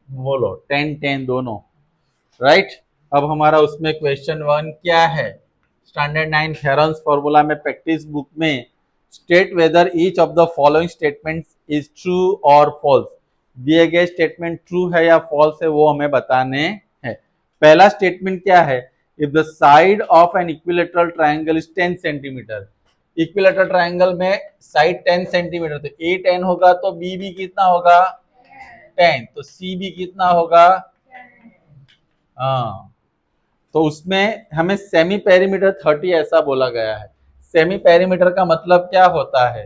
बोलो 10-10 दोनों, राइट। अब हमारा उसमें क्वेश्चन 1 क्या है, स्टैंडर्ड 9 हेरन्स फॉर्मूला में प्रैक्टिस बुक में state whether each of the following statement is true और फॉल्स। दिए गए स्टेटमेंट ट्रू है या फॉल्स है वो हमें बताने हैं। पहला स्टेटमेंट क्या है, if the side of an equilateral triangle is 10 centimetre. Equilateral triangle में साइड 10 सेंटीमीटर, तो ए 10 होगा तो बी भी कितना होगा 10, तो सी भी कितना होगा। हाँ, तो उसमें हमें सेमी पेरीमीटर 30 ऐसा बोला गया है। सेमी पेरीमीटर का मतलब क्या होता है,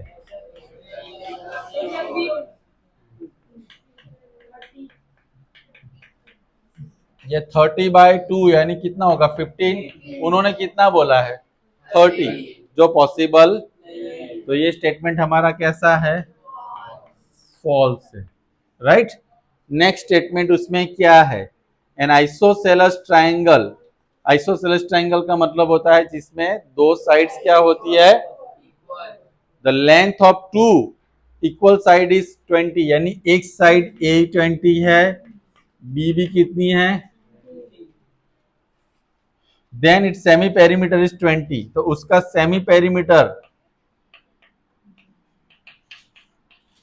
ये 30/2 यानी कितना होगा 15, उन्होंने कितना बोला है 30, जो पॉसिबल, तो ये स्टेटमेंट हमारा कैसा है, फॉल्स है, राइट। नेक्स्ट स्टेटमेंट उसमें क्या है, N isosceles triangle. Isosceles triangle का मतलब होता है जिसमें दो साइड्स क्या होती है, the length of two equal side is 20, यानी एक साइड ए 20 है, बी भी कितनी है, then it semi perimeter is 20, तो उसका सेमी पेरीमीटर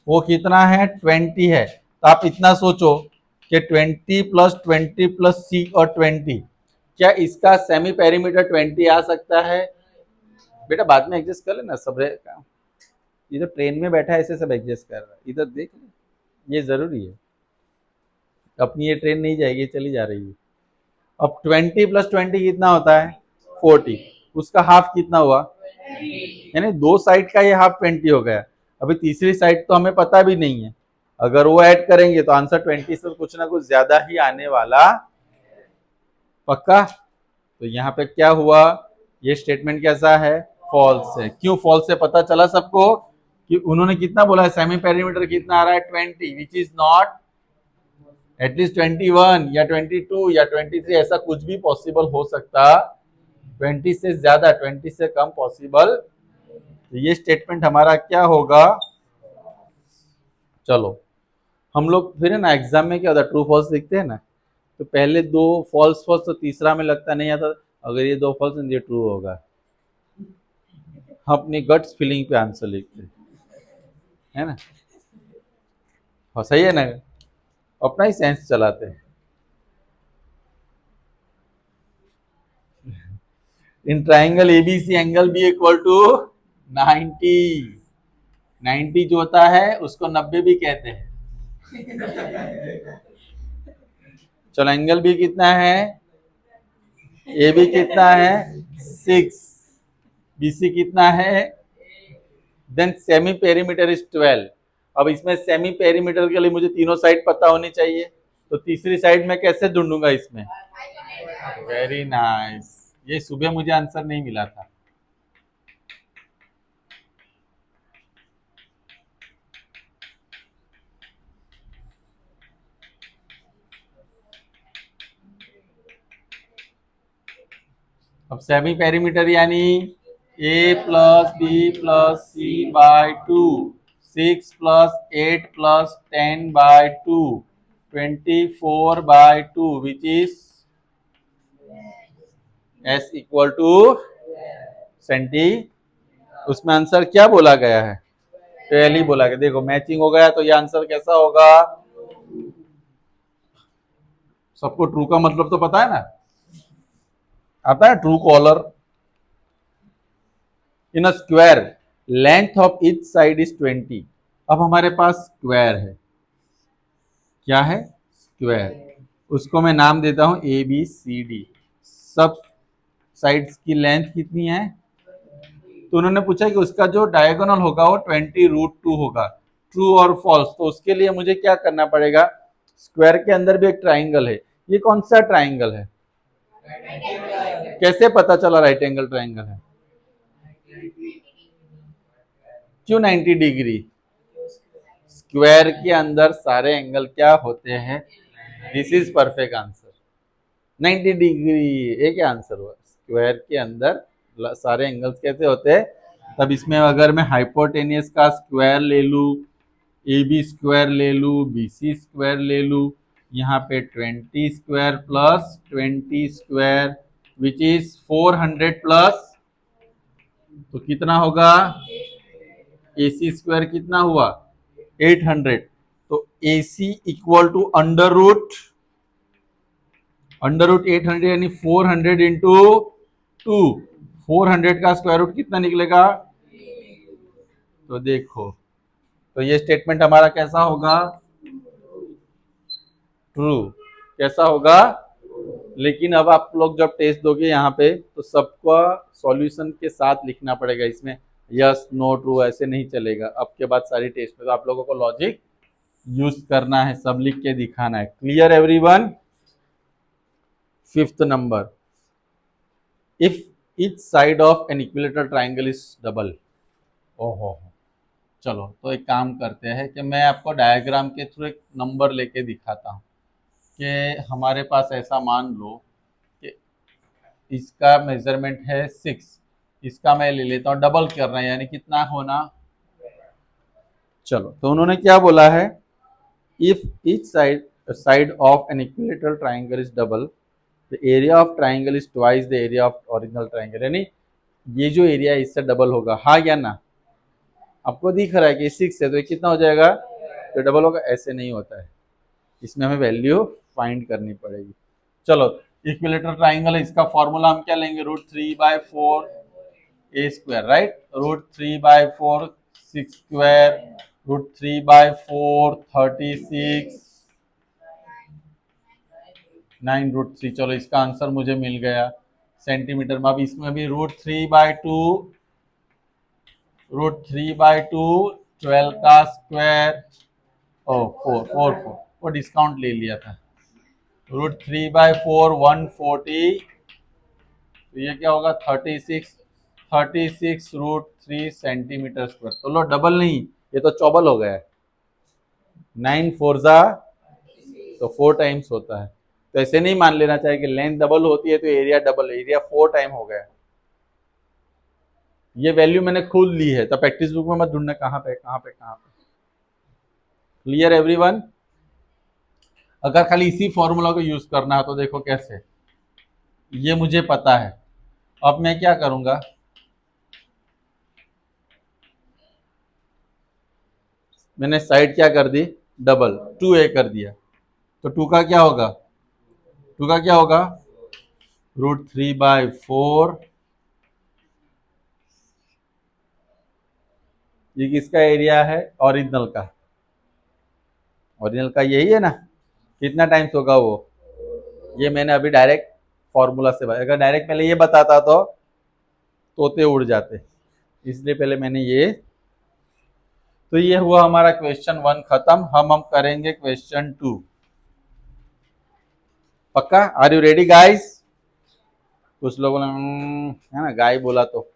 वो कितना है 20 है। तो आप इतना सोचो कि 20 + 20 + सी और 20, क्या इसका सेमी पेरीमीटर 20 आ सकता है। बेटा बाद में एडजस्ट कर लेना सब का, इधर ट्रेन में बैठा है ऐसे सब एडजस्ट कर रहा है, इधर देख ले, ये जरूरी है, अपनी ये ट्रेन नहीं जाएगी चली जा रही है। अब 20 + 20 कितना होता है 40, उसका हाफ कितना हुआ, यानी दो साइड का ये हाफ 20 हो गया। अभी तीसरी साइड तो हमें पता भी नहीं है, अगर वो ऐड करेंगे तो आंसर 20 से कुछ ना कुछ ज्यादा ही आने वाला, पक्का। तो यहाँ पे क्या हुआ, ये स्टेटमेंट कैसा है, फॉल्स है। क्यों फॉल्स है पता चला सबको, कि उन्होंने कितना बोला है, सेमी पेरीमीटर कितना आ रहा है 20, विच इज नॉट एटलीस्ट 21 या 22 या 23, ऐसा कुछ भी पॉसिबल हो सकता, 20 से ज्यादा 20 से कम पॉसिबल। तो ये स्टेटमेंट हमारा क्या होगा, चलो हम लोग फिर है ना एग्जाम में क्या होता है ट्रू फॉल्स लिखते हैं ना, तो पहले दो फॉल्स फॉल्स, तो तीसरा में लगता नहीं आता, अगर ये दो फॉल्स ये ट्रू होगा, हम अपनी गट्स फीलिंग पे आंसर लिखते हैं, है ना। हाँ सही है ना, अपना ही सेंस चलाते हैं। In triangle ABC angle B equal to 90, 90 जो होता है उसको 90 भी कहते हैं। चलो एंगल बी कितना है, ए बी कितना है 6, बीसी कितना है, देन सेमी पेरीमीटर इज 12। अब इसमें सेमी पेरीमीटर के लिए मुझे तीनों साइड पता होनी चाहिए, तो तीसरी साइड में कैसे ढूंढूंगा इसमें, वेरी नाइस, ये सुबह मुझे आंसर नहीं मिला था। अब सेमी पेरीमीटर यानी a + b + c/2, 6 + 8 + 10/2, 24/2, which is s = senti, उसमें आंसर क्या बोला गया है 12 ही बोला गया। देखो मैचिंग हो गया, तो ये आंसर कैसा होगा, सबको ट्रू का मतलब तो पता है ना, आता है true collar. In a square length of each side is 20। अब हमारे पास स्क्वायर है, क्या है स्क्वायर, उसको मैं नाम देता हूं ए बी सी डी, सब साइड्स की लेंथ कितनी है, तो उन्होंने पूछा कि उसका जो डायगोनल होगा वो 20√2 होगा, ट्रू और फॉल्स। तो उसके लिए मुझे क्या करना पड़ेगा, स्क्वायर के अंदर भी एक ट्राइंगल है, ये कौन सा ट्राइंगल है, कैसे पता चला राइट एंगल ट्राइंगल है, क्यों 90 डिग्री, स्क्वायर के अंदर सारे एंगल क्या होते हैं, this is perfect answer 90 degree, एक आंसर हुआ, स्क्वायर के अंदर सारे एंगल्स कैसे होते हैं। तब इसमें अगर मैं हाइपोटेनियस का स्क्वायर ले लूं, ए बी स्क्वायर ले लूँ, बी सी स्क्वायर ले लूँ, यहाँ पे 20 square plus 20 square which is 400 plus, तो कितना होगा, ए सी स्क्वायर कितना हुआ 800, तो ए सी इक्वल टू अंडर रूट 800 यानी 400 इंटू 2, 400 का स्क्वायर रूट कितना निकलेगा, तो देखो, तो ये स्टेटमेंट हमारा कैसा होगा, ट्रू, कैसा होगा। लेकिन अब आप लोग जब टेस्ट दोगे यहाँ पे तो सबका सॉल्यूशन के साथ लिखना पड़ेगा, इसमें यस नो ट्रू ऐसे नहीं चलेगा। अब के बाद सारी टेस्ट में तो आप लोगों को लॉजिक यूज करना है, सब लिख के दिखाना है। Clear everyone. 5th number, if each side of an equilateral triangle is double. ओहो, चलो तो एक काम करते हैं कि मैं आपको डायग्राम के थ्रू एक नंबर लेके दिखाता हूँ कि हमारे पास ऐसा मान लो कि इसका मेजरमेंट है 6, इसका मैं ले लेता हूँ डबल करना है, यानी कितना होना, चलो तो उन्होंने क्या बोला है, if each side of an equilateral triangle is double, the area of triangle is twice the area of original triangle, यानी ये जो एरिया है इससे डबल होगा, हाँ या ना। आपको दिख रहा है कि 6 है तो ये कितना हो जाएगा, तो डबल होगा, ऐसे नहीं होता है, इसमें हमें वैल्यू फाइंड करनी पड़ेगी। चलो इक्विलेटरल ट्राइंगल है, इसका फॉर्मूला हम क्या लेंगे, √3/4 ए स्क्वायर, राइट, √3/4 6 स्क्वायर, √3/4 36 9√3, चलो इसका आंसर मुझे मिल गया सेंटीमीटर में। अब इसमें भी √3/2 12 का स्क्वायर, ओ 4 वो डिस्काउंट ले लिया था, √3/4 140, तो ये क्या होगा 36 √3 सेंटीमीटर स्क्वायर। तो लो डबल नहीं, ये तो चौबल हो गया है, 9 4 जा तो 4 टाइम्स होता है। तो ऐसे नहीं मान लेना चाहिए कि लेंथ डबल होती है तो एरिया डबल, एरिया 4 टाइम हो गया। ये वैल्यू मैंने खुद ली है, तो प्रैक्टिस बुक में मत ढूंढना कहाँ पे। Clear everyone. अगर खाली इसी फॉर्मूला को यूज करना है तो देखो कैसे, ये मुझे पता है। अब मैं क्या करूंगा, मैंने साइड क्या कर दी डबल, 2a कर दिया, तो 2 का क्या होगा, √3/4, ये किसका एरिया है, ओरिजिनल का यही है ना, कितना टाइम्स होगा वो, ये मैंने अभी डायरेक्ट फॉर्मूला से, अगर डायरेक्ट पहले ये बताता तो तोते उड़ जाते, इसलिए पहले मैंने ये। तो ये हुआ हमारा क्वेश्चन 1 खत्म। हम करेंगे क्वेश्चन 2, पक्का, आर यू रेडी गाइस। कुछ लोगों ने है ना गाय बोला तो,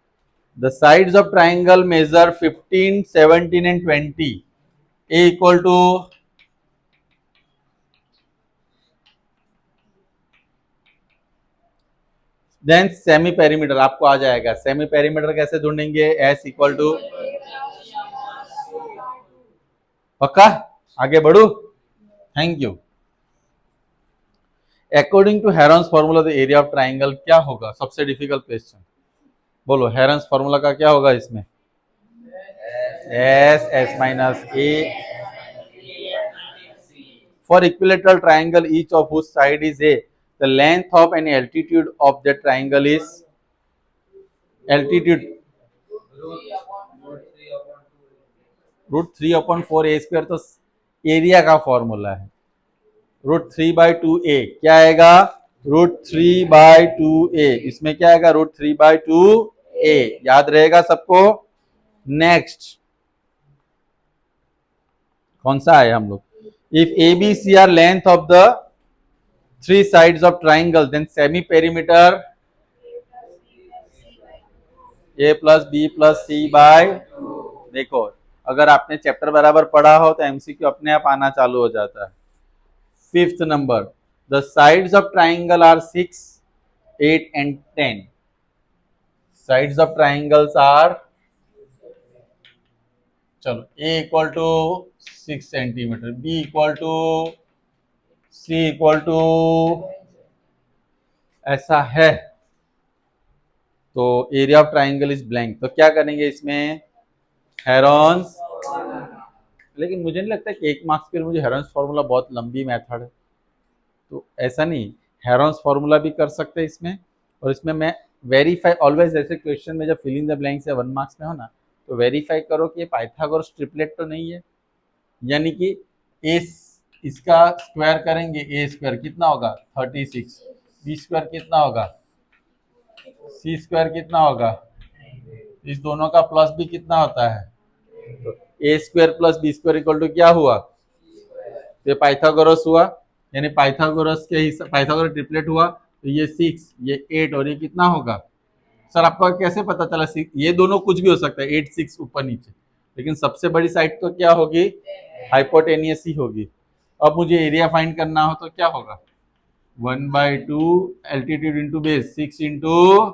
the sides of triangle measure 15 17 and 20, a equal to, then semi perimeter आपको आ जाएगा। सेमी पेरीमीटर कैसे ढूंढेंगे, एस इक्वल टू, पक्का, आगे बढ़ू, thank you. According to Heron's formula the area of triangle क्या होगा, सबसे डिफिकल्ट क्वेश्चन, बोलो हेरॉन्स फॉर्मूला का क्या होगा इसमें, s minus a, for equilateral triangle each of whose side is a, the length of any altitude of the triangle is, altitude √3/4 a² तो area का फॉर्मूला है, √3/2a क्या आएगा, √3/2a, इसमें क्या आएगा √3/2a, याद रहेगा सबको। नेक्स्ट कौन सा है हम लोग, if a b c are length of the 3 sides of triangle then semi perimeter a plus b plus c by, देखो अगर आपने चैप्टर बराबर पढ़ा हो तो एमसीक्यू अपने आप आना चालू हो जाता है। 5th number, the sides of triangle are 6 8 and 10, sides of triangles are चलो a equal to 6 centimetre, b equal to, c equal to, ऐसा है तो area of triangle is blank. तो क्या करेंगे इसमें, हेरॉन्स, लेकिन मुझे नहीं लगता कि 1 मार्क्स के लिए मुझे हेरॉन्स फॉर्मूला बहुत लंबी मेथड है, तो ऐसा नहीं, हेरॉन्स फॉर्मूला भी कर सकते हैं इसमें। और इसमें मैं वेरीफाई ऑलवेज, ऐसे क्वेश्चन में जब फिल इन द ब्लैंक्स या 1 मार्क्स में हो ना, तो वेरीफाई करो कि पाइथागोरस ट्रिपलेट तो नहीं है, यानी कि ए इसका स्क्वायर करेंगे, ए स्क्वायर कितना होगा 36, बी स्क्वायर कितना होगा, सी स्क्वायर कितना होगा, इस दोनों का प्लस भी कितना होता है, तो a square plus b square equal to क्या हुआ, ये पाइथागोरस हुआ, यानी पाइथागोरस के हिसाब पाइथागोरस ट्रिपलेट हुआ, तो ये 6, ये 8 और ये कितना होगा। सर आपको कैसे पता चला 6, ये दोनों कुछ भी हो सकता है, 8 6 ऊपर नीचे, लेकिन सबसे बड़ी साइड तो क्या होगी, हाइपोटेनियस ही होगी। अब मुझे एरिया फाइंड करना हो तो क्या होगा, 1/2 एल्टीट्यूड इंटू बेस, 6 इंटू,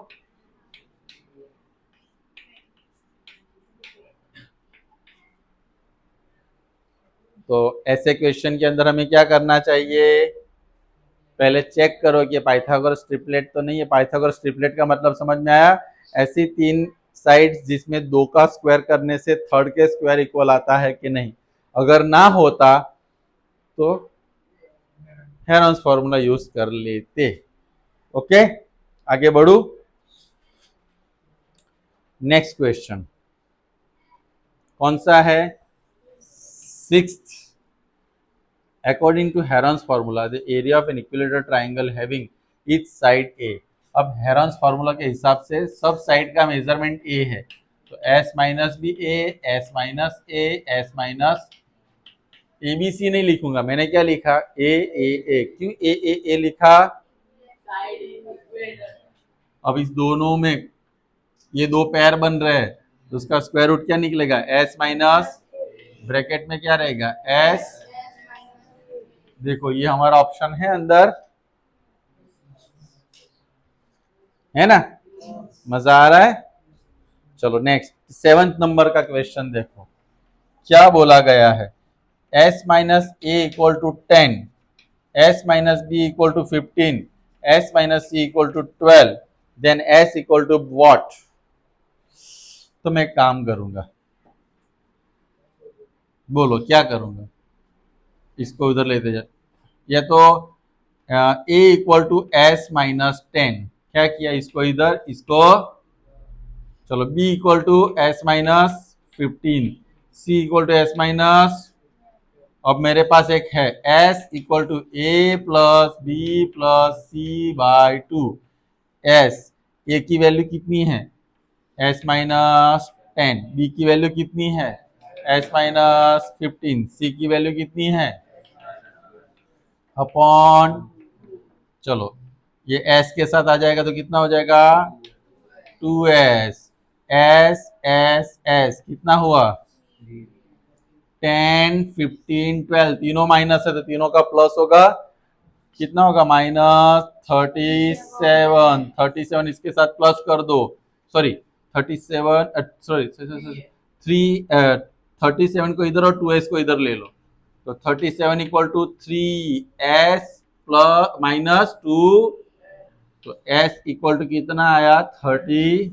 तो ऐसे क्वेश्चन के अंदर हमें क्या करना चाहिए, पहले चेक करो कि पाइथागोरस ट्रिपलेट तो नहीं है। पाइथागोरस ट्रिपलेट का मतलब समझ में आया, ऐसी 3 साइड्स जिसमें 2 का स्क्वायर करने से थर्ड के स्क्वायर इक्वल आता है कि नहीं, अगर ना होता तो हेरॉन्स फॉर्मूला यूज कर लेते। ओके, आगे बढ़ू, नेक्स्ट क्वेश्चन कौन सा है, 6th, according to Heron's formula the area of an equilateral triangle having each side a। अब हेरॉन्स फॉर्मूला के हिसाब से सब साइड का मेजरमेंट a है, तो s minus b a, s minus a, s minus a b c नहीं लिखूंगा, मैंने क्या लिखा, ए, क्यों ए लिखा, अब इस दोनों में ये 2 पैर बन रहे हैं, तो उसका स्क्वायर रूट क्या निकलेगा, s माइनस ब्रैकेट में क्या रहेगा s, देखो ये हमारा ऑप्शन है अंदर, है ना, मजा आ रहा है। चलो नेक्स्ट 7th नंबर का क्वेश्चन देखो क्या बोला गया है, s minus a equal to 10, s minus b equal to 15, s minus c equal to 12, then s equal to what. तो मैं काम करूंगा, बोलो क्या करूंगा, इसको उधर लेते जा, या तो a equal to s minus 10, क्या किया इसको इधर, इसको, चलो b equal to s minus 15, c equal to s minus, अब मेरे पास एक है s equal to a plus b plus c by 2, s a की वैल्यू कितनी है s माइनस 10, b की वैल्यू कितनी है s माइनस 15, c की वैल्यू कितनी है अपॉन, चलो ये s के साथ आ जाएगा तो कितना हो जाएगा 2s, s s s कितना हुआ 10 15 12, तीनों माइनस है तो तीनों का प्लस होगा, कितना होगा माइनस 37, 37 इसके साथ प्लस कर दो, सॉरी 37, सॉरी 37 को इधर और 2s को इधर ले लो, तो 37 equal to 3s plus minus 2, तो s इक्वल टू कितना आया 30,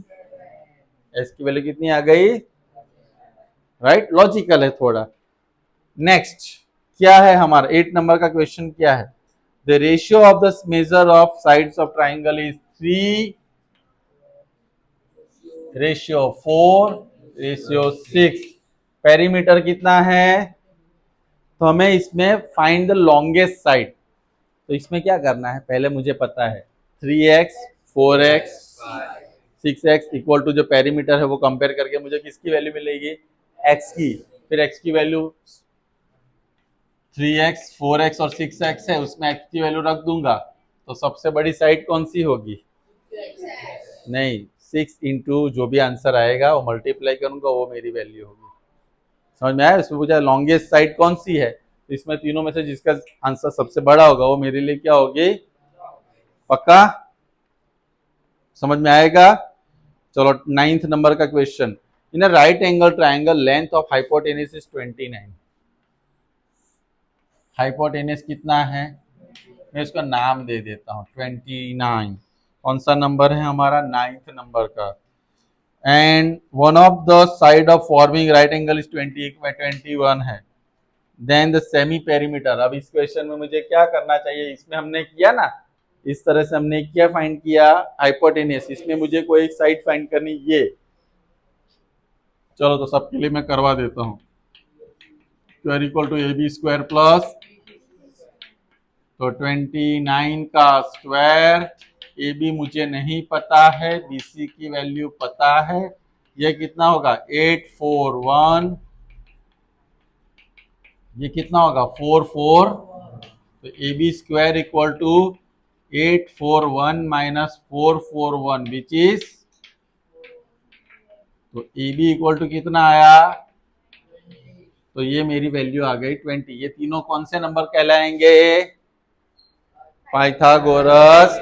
s की वैल्यू कितनी आ गई, राइट, लॉजिकल है थोड़ा। नेक्स्ट क्या है हमारा 8 नंबर का क्वेश्चन क्या है, the ratio of the measure of sides of triangle is 3 ratio 4 ratio 6, perimeter कितना है, तो हमें इसमें फाइंड द लॉन्गेस्ट साइड, तो इसमें क्या करना है, पहले मुझे पता है 3x 4x 6x equal to जो पेरीमीटर है वो कंपेयर करके मुझे किसकी वैल्यू मिलेगी, x की, फिर x की वैल्यू 3x 4x और 6x है, उसमें x की वैल्यू रख दूंगा, तो सबसे बड़ी साइड कौन सी होगी, नहीं 6 इंटू जो भी आंसर आएगा वो मल्टीप्लाई करूंगा, वो मेरी वैल्यू होगी, समझ में आया। इसमें पूछा लॉन्गेस्ट साइड कौन सी है, तो इसमें तीनों में से जिसका आंसर सबसे बड़ा होगा वो मेरे लिए क्या होगी, पक्का, समझ में आएगा। चलो 9th नंबर का question, in a right angle triangle length of hypotenuse is 29। Hypotenuse कितना है, मैं इसका नाम दे देता हूँ 29। कौन सा नंबर है हमारा, 9th नंबर का। And one of the side of forming right angle is 21 है। Then the semi perimeter. अब इस क्वेश्चन में मुझे क्या करना चाहिए, इसमें हमने किया ना, इस तरह से हमने क्या फाइंड किया, हाइपोटेनस। इसमें मुझे कोई एक साइड फाइंड करनी, ये। चलो तो सबके लिए मैं करवा देता हूँ। Square equal to AB square plus, तो 29 का स्क्वायर, AB मुझे नहीं पता है, BC की वैल्यू पता है, ये कितना होगा 841, ये कितना होगा 44। तो AB square equal to 841 minus 441 which is, तो AB इक्वल टू कितना आया, तो ये मेरी वैल्यू आ गई 20। ये तीनों कौन से नंबर कहलाएंगे, पाइथागोरस,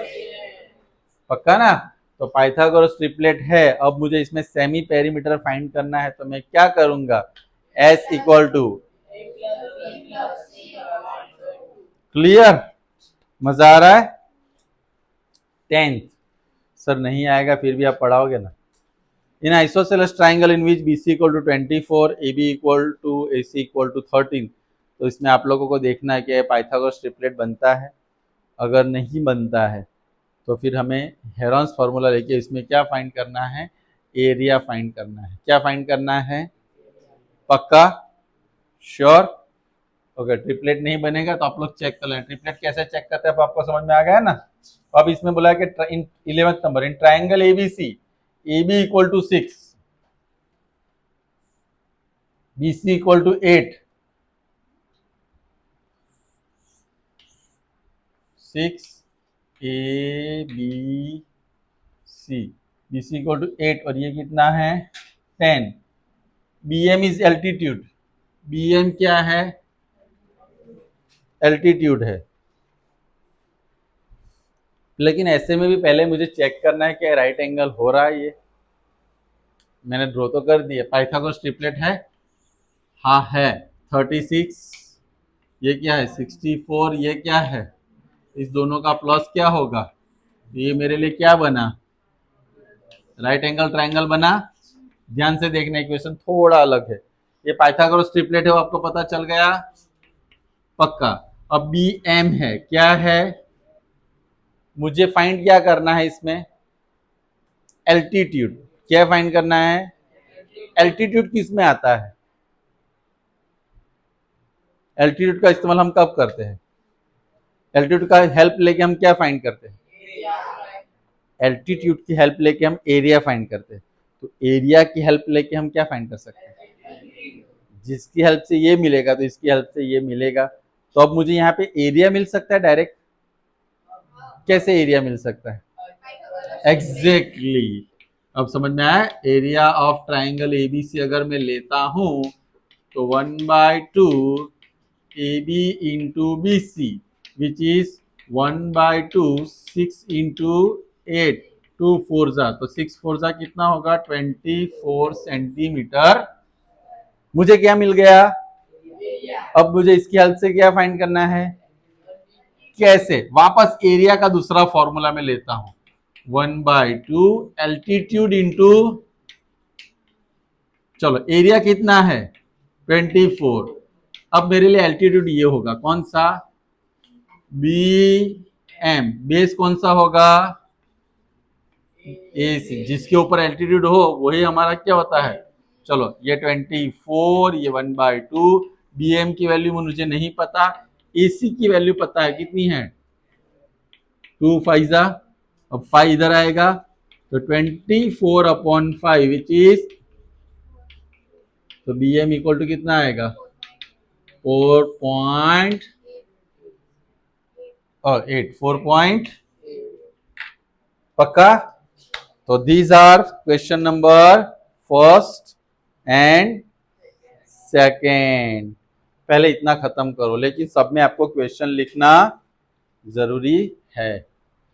पक्का ना। तो पाइथागोरस ट्रिपलेट है। अब मुझे इसमें सेमी पेरीमीटर फाइंड करना है, तो मैं क्या करूंगा, S इक्वल टू, क्लियर, मजा आ रहा है। 10th सर नहीं आएगा, फिर भी आप पढ़ाओगे ना। In isosceles triangle in which BC equal to 24, AB equal to AC equal to 13। तो इसमें आप लोगों को देखना है कि पाइथागोरस ट्रिपलेट बनता है। अगर नहीं बनता है तो फिर हमें हेरॉन्स फार्मूला लेके इसमें क्या फाइंड करना है, एरिया फाइंड करना है। क्या फाइंड करना है, पक्का, श्योर। ओके, ट्रिपलेट नहीं बनेगा तो आप लोग चेक कर लें। ट्रिपलेट कैसे चेक करते हैं, अब आपको समझ में आ गया ना। अब इसमें बोला कि in 11th number, in triangle ABC, AB equal to 6, BC equal to 8, 6 ABC, BC equal to 8, और ये कितना है 10। BM इज एल्टीट्यूड, BM क्या है, एल्टीट्यूड है। लेकिन ऐसे में भी पहले मुझे चेक करना है कि राइट एंगल हो रहा है। ये मैंने ड्रॉ तो कर दिया। पाइथागोरस ट्रिपलेट है, हाँ है। 36, ये क्या है 64, ये क्या है, इस दोनों का प्लस क्या होगा, ये मेरे लिए क्या बना, राइट एंगल ट्राइंगल बना। ध्यान से देखना, इक्वेशन थोड़ा अलग है। ये पाइथागोरस ट्रिपलेट है, वो आपको पता चल गया, पक्का। अब BM है, क्या है, मुझे फाइंड क्या करना है इसमें, एल्टीट्यूड। क्या फाइंड करना है, एल्टीट्यूड किस में आता है, एल्टीट्यूड का इस्तेमाल हम कब करते हैं, एल्टीट्यूड का हेल्प लेके हम क्या फाइंड करते हैं, एल्टीट्यूड की हेल्प लेके हम एरिया फाइंड करते हैं। तो एरिया की हेल्प लेके हम क्या फाइंड कर सकते हैं, जिसकी हेल्प से ये मिलेगा तो इसकी हेल्प से ये मिलेगा। तो अब मुझे यहाँ पे एरिया मिल सकता है डायरेक्ट। कैसे एरिया मिल सकता है, एग्जैक्टली अब समझ में आया। एरिया ऑफ ट्राइंगल ABC अगर मैं लेता हूं तो 1/2 AB into BC which is 1/2 6 into 8, 2 4 जा, तो 6 4 जा कितना होगा 24 सेंटीमीटर। मुझे क्या मिल गया। अब मुझे इसकी हेल्प से क्या फाइंड करना है, कैसे, वापस एरिया का दूसरा फॉर्मूला में लेता हूं, 1/2 एल्टीट्यूड इंटू, चलो एरिया कितना है 24। अब मेरे लिए एल्टीट्यूड ये होगा, कौन सा, BM, बेस कौन सा होगा, AC, जिसके ऊपर एल्टीट्यूड हो वही हमारा क्या होता है। चलो ये 24, ये 1/2, BM की वैल्यू मुझे नहीं पता, AC की वैल्यू पता है, कितनी है 2 5 जा, अब 5 इधर आएगा तो 24/5 विच इज, तो BM इक्वल टू कितना आएगा 4.8, 4 पक्का। तो these are question number first and second. पहले इतना खत्म करो, लेकिन सब में आपको क्वेश्चन लिखना जरूरी है।